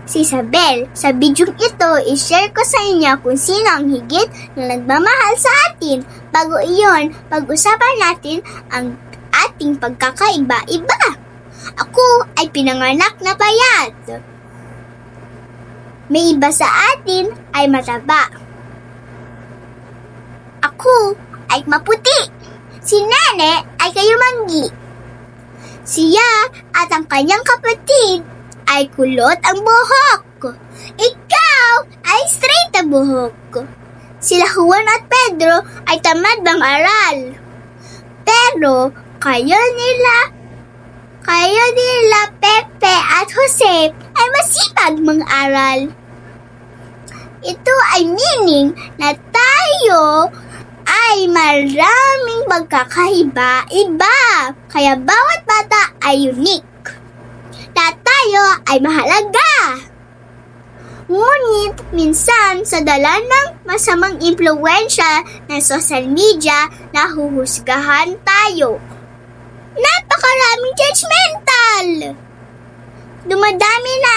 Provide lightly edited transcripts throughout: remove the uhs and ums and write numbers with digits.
si Isabel. Sa video ito, i-share ko sa inyo kung sino ang higit na nagmamahal sa atin. Bago iyon, pag-usapan natin ang ating pagkakaiba-iba. Ako ay pinanganak na payat. May iba sa atin ay mataba. Ako ay maputi. Si Nene ay kayumanggi. Siya at ang kanyang kapatid ay kulot ang buhok. Ikaw ay straight ang buhok. Sila Juan at Pedro ay tamad mang-aral. Pero kayo nila Pepe at Jose ay masipag mang-aral. Ito ay meaning na tayo ay maraming magkakaiba-iba. Kaya bawat bata ay unique. Na tayo ay mahalaga. Ngunit minsan sa dala ng masamang impluwensya ng social media, nahuhusgahan tayo. Napakaraming judgmental. Dumadami na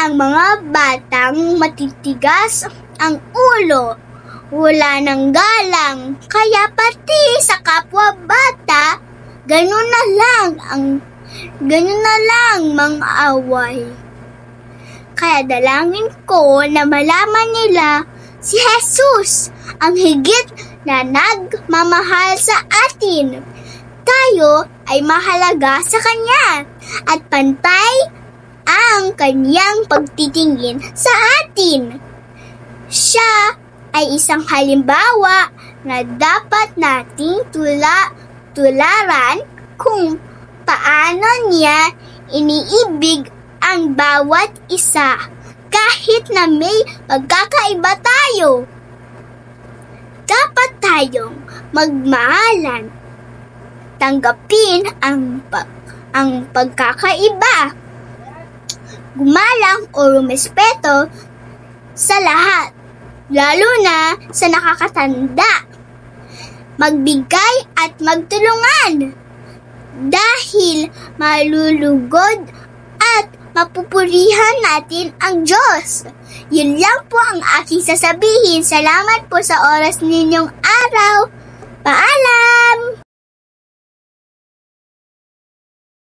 ang mga batang matitigas ang ulo. Wala nang galang. Kaya pati sa kapwa bata, ganun na lang mang-away. Kaya dalangin ko na malaman nila si Jesus, ang higit na nagmamahal sa atin. Tayo ay mahalaga sa Kanya at pantay ang Kanyang pagtitingin sa atin. Siya ay isang halimbawa na dapat nating tularan kung paano niya iniibig ang bawat isa kahit na may pagkakaiba tayo. Dapat tayong magmahalan, tanggapin ang pagkakaiba, gumalang o rumespeto sa lahat, lalo na sa nakakatanda. Magbigay at magtulungan dahil malulugod at mapupurihan natin ang Diyos. Yun lang po ang aking sasabihin. Salamat po sa oras ninyong araw. Paalam!